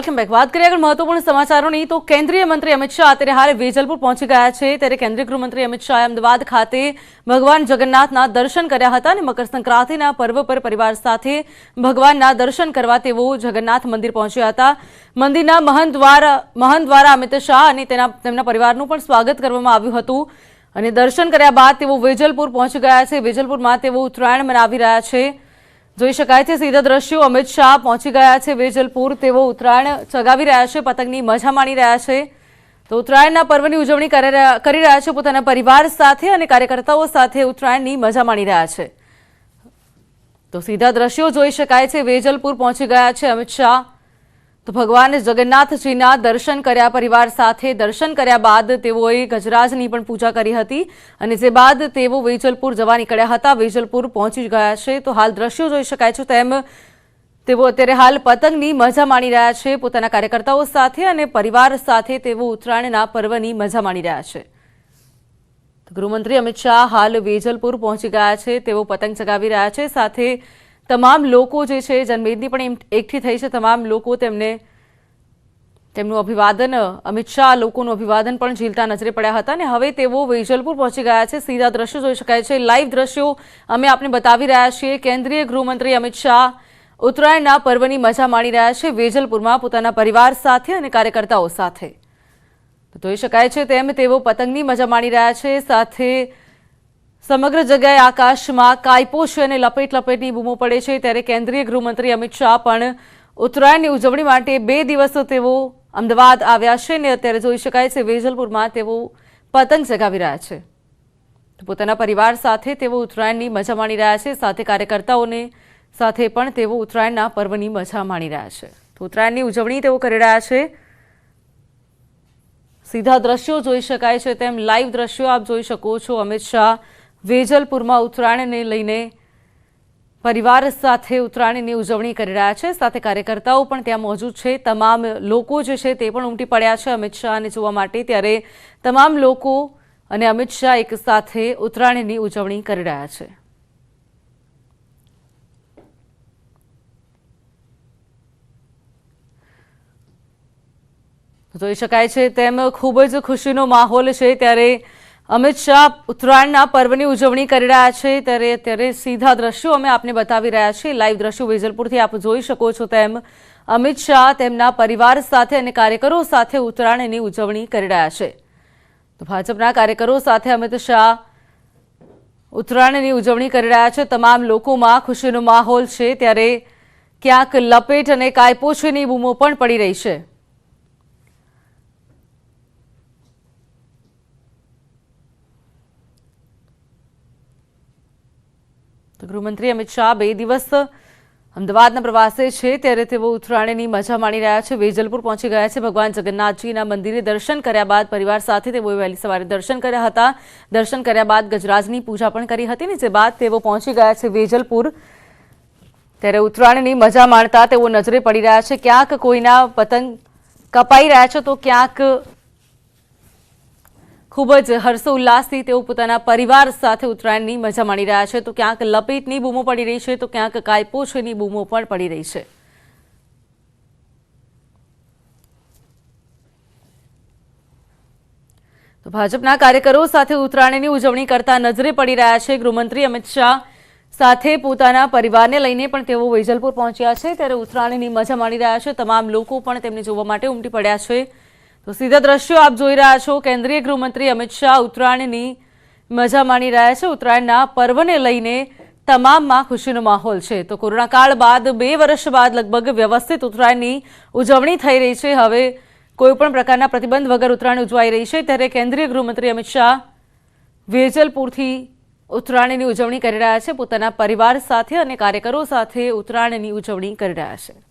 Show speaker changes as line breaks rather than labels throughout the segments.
વાત કરીએ આગળ મહત્વપૂર્ણ સમાચારોની તો કેન્દ્રીય મંત્રી અમિત શાહ અત્યારે હાલ વેજલપુર પહોંચી ગયા છે। ત્યારે કેન્દ્રીય ગૃહમંત્રી અમિત શાહે અમદાવાદ ખાતે ભગવાન જગન્નાથના દર્શન કર્યા હતા અને મકર સંક્રાંતિના પર્વ પર પરિવાર સાથે ભગવાનના દર્શન કરવા તેઓ જગન્નાથ મંદિર પહોંચ્યા હતા। મંદિરના મહંત દ્વારા અમિત શાહ અને તેમના પરિવારનું પણ સ્વાગત કરવામાં આવ્યું હતું અને દર્શન કર્યા બાદ તેઓ વેજલપુર પહોંચી ગયા છે। વેજલપુરમાં તેઓ ઉત્તરાયણ મનાવી રહ્યા છે। જોઈ શકાય છે સીધા દ્રશ્યો અમિત શાહ પહોંચી ગયા છે વેજલપુર। તેઓ ઉત્તરાયણ ચગાવી રહ્યા છે, પતંગની મજા માણી રહ્યા છે। તો ઉત્તરાયણના પર્વની ઉજવણી કરી રહ્યા છે પોતાના પરિવાર સાથે અને કાર્યકર્તાઓ સાથે ઉત્તરાયણની મજા માણી રહ્યા છે। તો સીધા દ્રશ્યો જોઈ શકાય છે, વેજલપુર પહોંચી ગયા છે અમિત શાહ। તો ભગવાન જગન્નાથજીના દર્શન કર્યા, પરિવાર સાથે દર્શન કર્યા બાદ તેઓએ ગજરાજની પણ પૂજા કરી હતી અને જે બાદ તેઓ વેજલપુર જવા નીકળ્યા હતા। વેજલપુર પહોંચી ગયા છે। તો હાલ દ્રશ્યો જોઈ શકાય છે તેમ તેઓ અત્યારે હાલ પતંગની મજા માણી રહ્યા છે પોતાના કાર્યકર્તાઓ સાથે અને પરિવાર સાથે તેઓ ઉત્તરાયણના પર્વની મજા માણી રહ્યા છે। ગૃહમંત્રી અમિત શાહ હાલ વેજલપુર પહોંચી ગયા છે। તેઓ પતંગ ચગાવી રહ્યા છે, સાથે તમામ લોકો જે છે જનમેદની પણ એકઠી થઈ છે। તમામ લોકો તેમનું અભિવાદન અમિત શાહ લોકોનું અભિવાદન પણ ઝીલતા નજરે પડ્યા હતા અને હવે તેઓ વેજલપુર પહોંચી ગયા છે। સીધા દ્રશ્યો જોઈ શકાય છે, લાઈવ દ્રશ્યો અમે આપને બતાવી રહ્યા છીએ। કેન્દ્રીય ગૃહમંત્રી અમિત શાહ ઉત્તરાયણના પર્વની મજા માણી રહ્યા છે વેજલપુરમાં પોતાના પરિવાર સાથે અને કાર્યકર્તાઓ સાથે। જોઈ શકાય છે તેમ તેઓ પતંગની મજા માણી રહ્યા છે, સાથે સમગ્ર જગ્યાએ આકાશમાં કાયપો છે અને લપેટની બૂમો પડે છે। ત્યારે કેન્દ્રીય ગૃહમંત્રી અમિત શાહ પણ ઉત્તરાયણની ઉજવણી માટે 2 દિવસ તેઓ અમદાવાદ આવ્યા છે અને અત્યારે જોઈ શકાય છે વેજલપુરમાં તેઓ પતંગ ચગાવી રહ્યા છે। પોતાના પરિવાર સાથે તેઓ ઉત્તરાયણની મજા માણી રહ્યા છે, સાથે કાર્યકર્તાઓને સાથે પણ તેઓ ઉત્તરાયણના પર્વની મજા માણી રહ્યા છે। તો ઉત્તરાયણની ઉજવણી તેઓ કરી રહ્યા છે। સીધા દ્રશ્યો જોઈ શકાય છે તેમ લાઈવ દ્રશ્યો આપ જોઈ શકો છો। અમિત શાહ વેજલપુરમાં ઉત્તરાયણને લઈને પરિવાર સાથે ઉત્તરાયણની ઉજવણી કરી રહ્યા છે, સાથે કાર્યકર્તાઓ પણ ત્યાં મોજૂદ છે। તમામ લોકો જે છે તે પણ ઉમટી પડ્યા છે અમિત શાહને જોવા માટે। ત્યારે તમામ લોકો અને અમિત શાહ એક સાથે ઉત્તરાયણની ઉજવણી કરી રહ્યા છે। જોઈ શકાય છે તેમ ખૂબ જ ખુશીનો માહોલ છે। ત્યારે અમિત શાહ ઉત્તરાયણના પર્વની ઉજવણી કરી રહ્યા છે। ત્યારે સીધા દ્રશ્યો અમે આપને બતાવી રહ્યા છીએ, લાઈવ દ્રશ્યો વેજલપુરથી આપ જોઈ શકો છો તેમ અમિત શાહ તેમના પરિવાર સાથે અને કાર્યકરો સાથે ઉત્તરાયણની ઉજવણી કરી રહ્યા છે। તો ભાજપના કાર્યકરો સાથે અમિત શાહ ઉત્તરાયણની ઉજવણી કરી રહ્યા છે। તમામ લોકોમાં ખુશીનો માહોલ છે। ત્યારે ક્યાંક લપેટ અને કાયપોછીની બૂમો પણ પડી રહી છે। ગૃહમંત્રી અમિત શાહ 2 દિવસ અમદાવાદના પ્રવાસે છે, ત્યારે તેઓ ઉત્તરાયણની મજા માણી રહ્યા છે। વેજલપુર પહોંચી ગયા છે। ભગવાન જગન્નાથજીના મંદિરે દર્શન કર્યા બાદ પરિવાર સાથે તેઓએ વહેલી સવારે દર્શન કર્યા હતા। દર્શન કર્યા બાદ ગજરાજની પૂજા પણ કરી હતી ને જે બાદ તેઓ પહોંચી ગયા છે વેજલપુર। ત્યારે ઉત્તરાયણની મજા માણતા તેઓ નજરે પડી રહ્યા છે। ક્યાંક કોઈના પતંગ કપાઈ રહ્યા છે તો ક્યાંક ખૂબ જ હર્ષોલ્લાસથી તેઓ પોતાના પરિવાર સાથે ઉત્તરાયણની મજા માણી રહ્યા છે। તો ક્યાંક લપેટની બૂમો પડી રહી છે તો ક્યાંક કાયપોછીની બૂમો પણ પડી રહી છે। તો ભાજપના કાર્યકરો સાથે ઉત્તરાયણની ઉજવણી કરતા નજરે પડી રહ્યા છે। ગૃહમંત્રી અમિત શાહ સાથે પોતાના પરિવારને લઈને પણ તેઓ વેજલપુર પહોંચ્યા છે। ત્યારે ઉત્તરાયણની મજા માણી રહ્યા છે। તમામ લોકો પણ તેમને જોવા માટે ઉમટી પડ્યા છે। તો સીધા દ્રશ્યો આપ જોઈ રહ્યા છો, કેન્દ્રીય ગૃહમંત્રી અમિત શાહ ઉત્તરાયણની મજા માણી રહ્યા છે। ઉત્તરાયણના પર્વને લઈને તમામમાં ખુશીનો માહોલ છે। તો કોરોના કાળ બાદ 2 વર્ષ બાદ લગભગ વ્યવસ્થિત ઉત્તરાયણની ઉજવણી થઈ રહી છે। હવે કોઈપણ પ્રકારના પ્રતિબંધ વગર ઉત્તરાયણ ઉજવાઈ રહી છે। ત્યારે કેન્દ્રીય ગૃહમંત્રી અમિત શાહ વેજલપુરથી ઉત્તરાયણની ઉજવણી કરી રહ્યા છે, પોતાના પરિવાર સાથે અને કાર્યકરો સાથે ઉત્તરાયણની ઉજવણી કરી રહ્યા છે।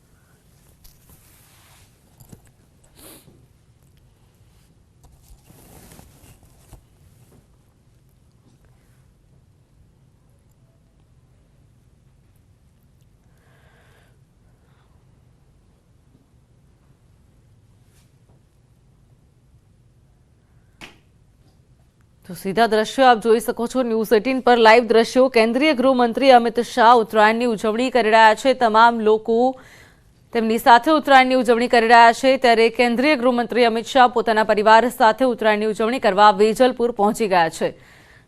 તો સીધા દ્રશ્યો આપ જોઈ શકો છો ન્યૂઝ 18 પર લાઈવ દ્રશ્યો। કેન્દ્રીય ગૃહમંત્રી અમિત શાહ ઉત્તરાયણની ઉજવણી કરી રહ્યા છે। તમામ લોકો તેમની સાથે ઉત્તરાયણની ઉજવણી કરી રહ્યા છે ત્યારે કેન્દ્રીય ગૃહમંત્રી અમિત શાહ પોતાના પરિવાર સાથે ઉત્તરાયણની ઉજવણી કરવા વેજલપુર પહોંચી ગયા છે।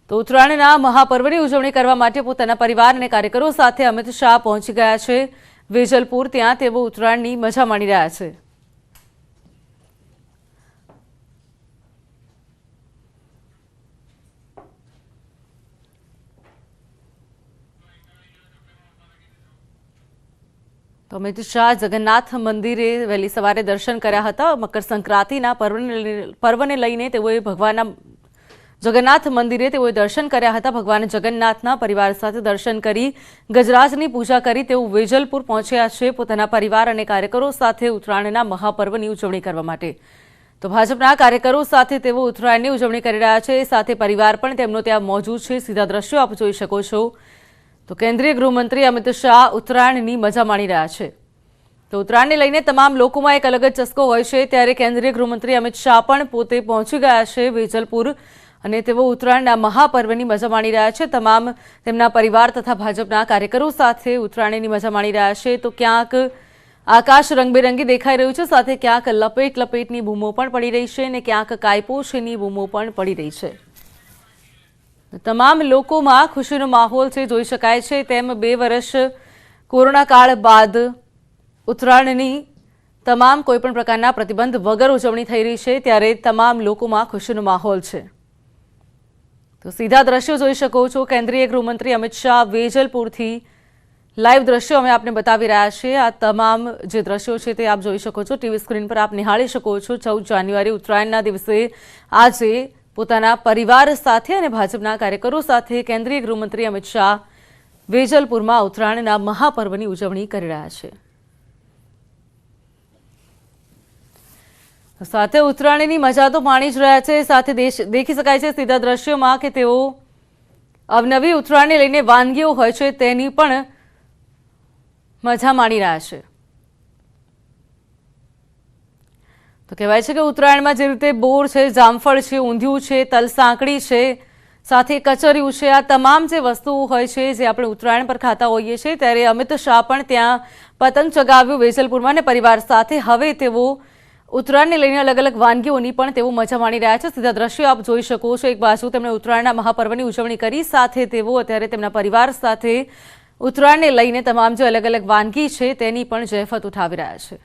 તો ઉત્તરાયણના મહાપર્વની ઉજવણી કરવા માટે પોતાના પરિવાર અને કાર્યકરો સાથે અમિત શાહ પહોંચી ગયા છે વેજલપુર। ત્યાં તેઓ ઉત્તરાયણની મજા માણી રહ્યા છે। તો અમિત શાહ જગન્નાથ મંદિરે વહેલી સવારે દર્શન કર્યા હતા। મકર સંક્રાંતિના પર્વને લઈને તેઓએ ભગવાનના જગન્નાથ મંદિરે તેઓએ દર્શન કર્યા હતા। ભગવાન જગન્નાથના પરિવાર સાથે દર્શન કરી ગજરાજની પૂજા કરી તેઓ વેજલપુર પહોંચ્યા છે પોતાના પરિવાર અને કાર્યકરો સાથે ઉત્તરાયણના મહાપર્વની ઉજવણી કરવા માટે। તો ભાજપના કાર્યકરો સાથે તેઓ ઉત્તરાયણની ઉજવણી કરી રહ્યા છે, સાથે પરિવાર પણ તેમનો ત્યાં મોજૂદ છે। સીધા દ્રશ્યો આપ જોઈ શકો છો। તો કેન્દ્રીય ગૃહમંત્રી અમિત શાહ ઉત્તરાયણની મજા માણી રહ્યા છે। તો ઉત્તરાયણને લઈને તમામ લોકોમાં એક અલગ જ ચસ્કો હોય છે, ત્યારે કેન્દ્રીય ગૃહમંત્રી અમિત શાહ પણ પોતે પહોંચી ગયા છે વેજલપુર અને તેઓ ઉત્તરાયણના મહાપર્વની મજા માણી રહ્યા છે। તમામ તેમના પરિવાર તથા ભાજપના કાર્યકરો સાથે ઉત્તરાયણની મજા માણી રહ્યા છે। તો ક્યાંક આકાશ રંગબેરંગી દેખાઈ રહ્યું છે, સાથે ક્યાંક લપેટની બૂમો પણ પડી રહી છે અને ક્યાંક કાયપોશીની બૂમો પણ પડી રહી છે। તમામ લોકોમાં ખુશીનો માહોલ છે, જોઈ શકાય છે તેમ 2 વર્ષ કોરોના કાળ બાદ ઉત્તરાયણની તમામ કોઈપણ પ્રકારના પ્રતિબંધ વગર ઉજવણી થઈ રહી છે, ત્યારે તમામ લોકોમાં ખુશીનો માહોલ છે। તો સીધા દ્રશ્યો જોઈ શકો છો। કેન્દ્રીય ગૃહમંત્રી અમિત શાહ વેજલપુરથી લાઈવ દ્રશ્યો અમે આપને બતાવી રહ્યા છીએ। આ તમામ જે દ્રશ્યો છે તે આપ જોઈ શકો છો, ટીવી સ્ક્રીન પર આપ નિહાળી શકો છો। 14 જાન્યુઆરી ઉત્તરાયણના દિવસે આજે પોતાના પરિવાર સાથે અને ભાજપના કાર્યકરો સાથે કેન્દ્રીય ગૃહમંત્રી અમિત શાહ વેજલપુરમાં ઉત્તરાયણના મહાપર્વની ઉજવણી કરી રહ્યા છે। સાથે ઉત્તરાયણની મજા તો માણી જ રહ્યા છે, સાથે દેખી શકાય છે સીધા દ્રશ્યોમાં કે તેઓ અવનવી ઉત્તરાયણને લઈને વાનગીઓ હોય છે તેની પણ મજા માણી રહ્યા છે। તો કહેવાય છે કે ઉત્તરાયણમાં જે રીતે બોર છે, જામફળ છે, ઊંધિયું છે, તલ સાંકળી છે, સાથે કચરિયું છે, આ તમામ જે વસ્તુઓ હોય છે જે આપણે ઉત્તરાયણ પર ખાતા હોઈએ છીએ, ત્યારે અમિત શાહ પણ ત્યાં પતંગ ચગાવ્યું વેજલપુરમાં અને પરિવાર સાથે હવે તેઓ ઉત્તરાયણને લઈને અલગ અલગ વાનગીઓની પણ તેઓ મજા માણી રહ્યા છે। સીધા દ્રશ્યો આપ જોઈ શકો છો। એક બાજુ તેમણે ઉત્તરાયણના મહાપર્વની ઉજવણી કરી, સાથે તેઓ અત્યારે તેમના પરિવાર સાથે ઉત્તરાયણને લઈને તમામ જે અલગ અલગ વાનગી છે તેની પણ જહેફત ઉઠાવી રહ્યા છે।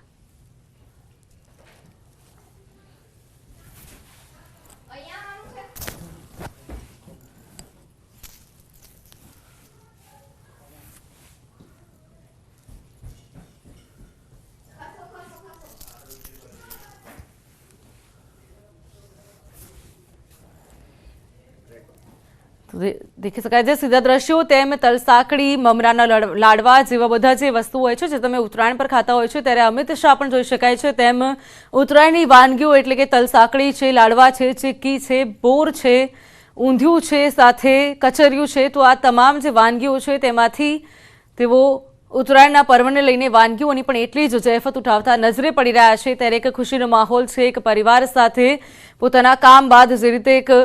દેખી શકાય છે સીધા દ્રશ્યો તેમ તલસાકડી, મમરાના લાડવા જેવા બધા જે વસ્તુઓ હોય છે જે તમે ઉત્તરાયણ પર ખાતા હોય છો, ત્યારે અમિત શાહ પણ જોઈ શકાય છે તેમ ઉત્તરાયણની વાનગીઓ એટલે કે તલસાકડી છે, લાડવા છે, ચીક્કી છે, બોર છે, ઊંધિયું છે, સાથે કચરિયું છે, તો આ તમામ જે વાનગીઓ છે તેમાંથી તેઓ ઉત્તરાયણના પર્વને લઈને વાનગીઓની પણ એટલી જ જહેફત ઉઠાવતા નજરે પડી રહ્યા છે। ત્યારે એક ખુશીનો માહોલ છે, એક પરિવાર સાથે પોતાના કામ બાદ જે રીતે એક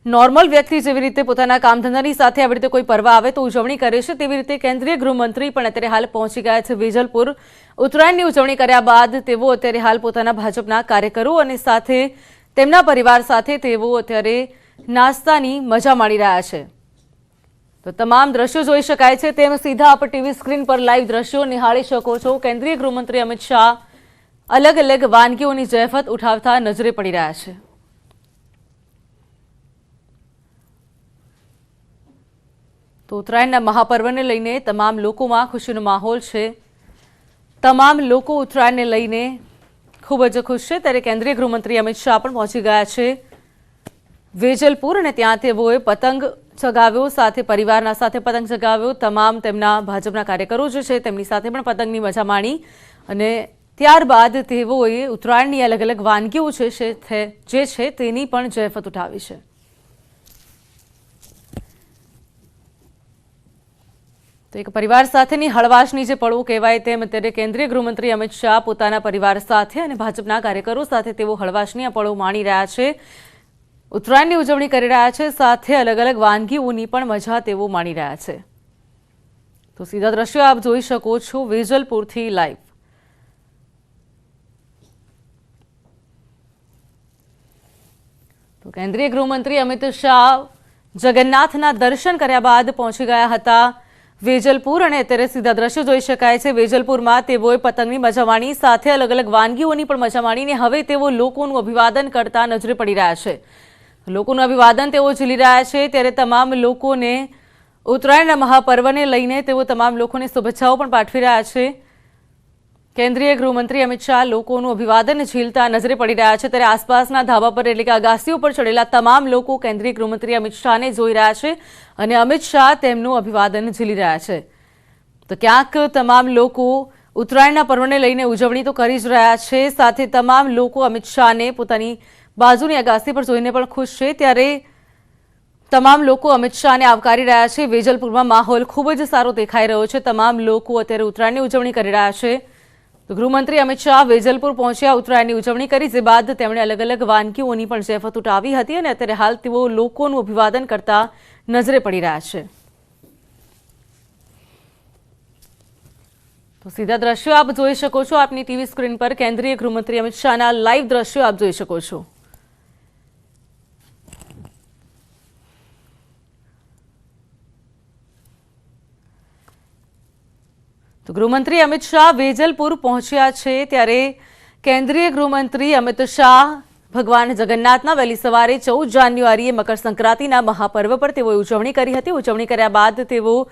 નોર્મલ વ્યક્તિ જેવી રીતે પોતાના કામ ધંધાની સાથે આવી રીતે કોઈ પર્વ આવે તો ઉજવણી કરે છે, તેવી રીતે કેન્દ્રીય ગૃહમંત્રી પણ અત્યારે હાલ પહોંચી ગયા છે વેજલપુર। ઉત્તરાયણની ઉજવણી કર્યા બાદ તેઓ અત્યારે હાલ પોતાના ભાજપના કાર્યકરો અને સાથે તેમના પરિવાર સાથે તેઓ અત્યારે નાસ્તાની મજા માણી રહ્યા છે। તો તમામ દ્રશ્યો જોઈ શકાય છે તેમ સીધા આપ ટીવી સ્ક્રીન પર લાઈવ દ્રશ્યો નિહાળી શકો છો। કેન્દ્રીય ગૃહમંત્રી અમિત શાહ અલગ અલગ વાનગીઓની જહેફત ઉઠાવતા નજરે પડી રહ્યા છે। તો ઉત્તરાયણના મહાપર્વને લઈને તમામ લોકોમાં ખુશીનો માહોલ છે। તમામ લોકો ઉત્તરાયણને લઈને ખૂબ જ ખુશ છે, ત્યારે કેન્દ્રીય ગૃહમંત્રી અમિત શાહ પણ પહોંચી ગયા છે વેજલપુર અને ત્યાં તેઓએ પતંગ ચગાવ્યો, સાથે પરિવારના સાથે પતંગ ચગાવ્યો। તમામ તેમના ભાજપના કાર્યકરો જે છે તેમની સાથે પણ પતંગની મજા માણી અને ત્યારબાદ તેઓએ ઉત્તરાયણની અલગ અલગ વાનગીઓ જે છે તેની પણ જહેફત ઉઠાવી છે। તો એક પરિવાર સાથેની હળવાશની જે પળો કહેવાય તેમ અત્યારે કેન્દ્રીય ગૃહમંત્રી અમિત શાહ પોતાના પરિવાર સાથે અને ભાજપના કાર્યકરો સાથે તેઓ હળવાશની આ પળો માણી રહ્યા છે, ઉત્તરાયણની ઉજવણી કરી રહ્યા છે, સાથે અલગ અલગ વાનગીઓની પણ મજા તેઓ માણી રહ્યા છે। તો સીધા દ્રશ્યો આપ જોઈ શકો છો વેજલપુરથી લાઈવ। તો કેન્દ્રીય ગૃહમંત્રી અમિત શાહ જગન્નાથના દર્શન કર્યા બાદ પહોંચી ગયા હતા વેજલપુર અને અત્યારે સીધા દ્રશ્યો જોઈ શકાય છે વેજલપુરમાં તેઓએ પતંગની મજા માણી સાથે અલગ અલગ વાનગીઓની પણ મજા માણીને હવે તેઓ લોકોનું અભિવાદન કરતા નજરે પડી રહ્યા છે લોકોનું અભિવાદન તેઓ ઝીલી રહ્યા છે ત્યારે તમામ લોકોને ઉત્તરાયણના મહાપર્વને લઈને તેઓ તમામ લોકોને શુભેચ્છાઓ પણ પાઠવી રહ્યા છે કેન્દ્રીય ગૃહમંત્રી અમિત શાહ લોકોનું અભિવાદન ઝીલતા નજરે પડી રહ્યા છે ત્યારે આસપાસના ધાબા પર એટલે કે અગાસીઓ પર ચડેલા તમામ લોકો કેન્દ્રીય ગૃહમંત્રી અમિત શાહને જોઈ રહ્યા છે અને અમિત શાહ તેમનું અભિવાદન ઝીલી રહ્યા છે તો ક્યાંક તમામ લોકો ઉત્તરાયણના પર્વને લઈને ઉજવણી તો કરી જ રહ્યા છે સાથે તમામ લોકો અમિત શાહને પોતાની બાજુની અગાસી પર જોઈને પણ ખુશ છે ત્યારે તમામ લોકો અમિત શાહને આવકારી રહ્યા છે વેજલપુરમાં માહોલ ખૂબ જ સારો દેખાઈ રહ્યો છે તમામ લોકો અત્યારે ઉત્તરાયણની ઉજવણી કરી રહ્યા છે તો ગૃહમંત્રી અમિત શાહ વેજલપુર પહોંચ્યા ઉત્તરાયણની ઉજવણી કરી જે બાદ તેમણે અલગ અલગ વાનગીઓની પણ જહેફત ઉઠાવી હતી અને અત્યારે હાલ તેઓ લોકોનું અભિવાદન કરતા નજરે પડી રહ્યા છે તો સીધા દ્રશ્યો આપ જોઈ શકો છો આપની ટીવી સ્ક્રીન પર કેન્દ્રીય ગૃહમંત્રી અમિત શાહના લાઈવ દ્રશ્યો આપ જોઈ શકો છો તો ગૃહમંત્રી અમિત શાહ વેજલપુર પહોંચ્યા છે ત્યારે કેન્દ્રીય ગૃહમંત્રી અમિત શાહ ભગવાન જગન્નાથના વહેલી સવારે 14 જાન્યુઆરીએ મકર સંક્રાંતિના મહાપર્વ પર તેઓએ ઉજવણી કરી હતી ઉજવણી કર્યા બાદ તેઓ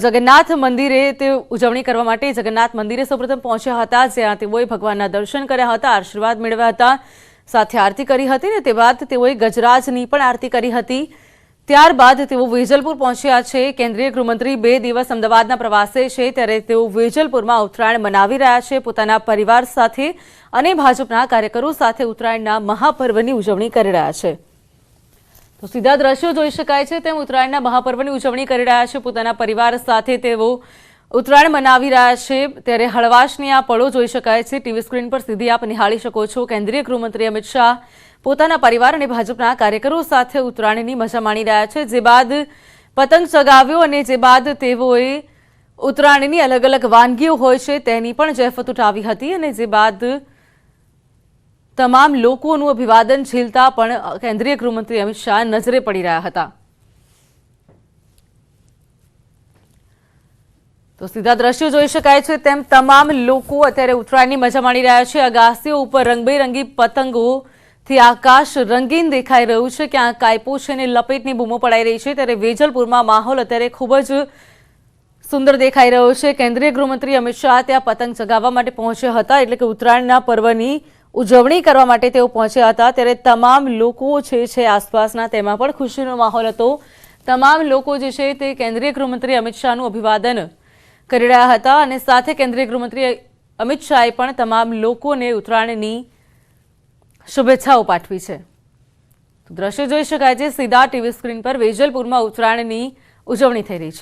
જગન્નાથ મંદિરે તે ઉજવણી કરવા માટે જગન્નાથ મંદિરે સૌપ્રથમ પહોંચ્યા હતા જ્યાં તેઓએ ભગવાનના દર્શન કર્યા હતા આશીર્વાદ મેળવ્યા હતા સાથે આરતી કરી હતી અને તે બાદ તેઓએ ગજરાજની પણ આરતી કરી હતી ત્યારબાદ તેઓ વેજલપુર પહોંચ્યા છે કેન્દ્રીય ગૃહમંત્રી 2 દિવસ અમદાવાદના પ્રવાસે છે ત્યારે તેઓ વેજલપુરમાં ઉત્તરાયણ મનાવી રહ્યા છે પોતાના પરિવાર સાથે અને ભાજપના કાર્યકરો સાથે ઉત્તરાયણના મહાપર્વની ઉજવણી કરી રહ્યા છે તો સીધા દ્રશ્યો જોઈ શકાય છે તેમ ઉત્તરાયણના મહાપર્વની ઉજવણી કરી રહ્યા છે પોતાના પરિવાર સાથે તેઓ ઉત્તરાયણ મનાવી રહ્યા છે ત્યારે હળવાશની આ પળો જોઈ શકાય છે ટીવી સ્ક્રીન પર સીધી આપ નિહાળી શકો છો કેન્દ્રીય ગૃહમંત્રી અમિત શાહ પોતાના પરિવાર અને ભાજપના કાર્યકરો સાથે ઉત્તરાયણની મજા માણી રહ્યા છે જે બાદ પતંગ ચગાવ્યો અને જે બાદ તેઓએ ઉત્તરાયણની અલગ અલગ વાનગીઓ હોય છે તેની પણ જહેફત ઉઠાવી હતી અને જે બાદ તમામ લોકોનું અભિવાદન ઝીલતા પણ કેન્દ્રીય ગૃહમંત્રી અમિત શાહ નજરે પડી રહ્યા હતા તો સીધા દ્રશ્યો જોઈ શકાય છે તેમ તમામ લોકો અત્યારે ઉત્તરાયણની મજા માણી રહ્યા છે અગાસીઓ ઉપર રંગબેરંગી પતંગો થી આકાશ રંગીન દેખાઈ રહ્યું છે ક્યાંક કાયપો છે અને લપેટની બૂમો પડાઈ રહી છે ત્યારે વેજલપુરમાં માહોલ અત્યારે ખૂબ જ સુંદર દેખાઈ રહ્યો છે કેન્દ્રીય ગૃહમંત્રી અમિત શાહ ત્યાં પતંગ ચગાવવા માટે પહોંચ્યા હતા એટલે કે ઉત્તરાયણના પર્વની ઉજવણી કરવા માટે તેઓ પહોંચ્યા હતા ત્યારે તમામ લોકો છે આસપાસના તેમાં પણ ખુશીનો માહોલ હતો તમામ લોકો જે છે તે કેન્દ્રીય ગૃહમંત્રી અમિત શાહનું અભિવાદન કરી રહ્યા હતા અને સાથે કેન્દ્રીય ગૃહમંત્રી અમિત શાહે પણ તમામ લોકોને ઉત્તરાયણની શુભેચ્છાઓ પાઠવી છે દ્રશ્યો જોઈ શકાય છે સીધા ટીવી સ્ક્રીન પર વેજલપુરમાં ઉત્તરાયણની ઉજવણી થઈ રહી છે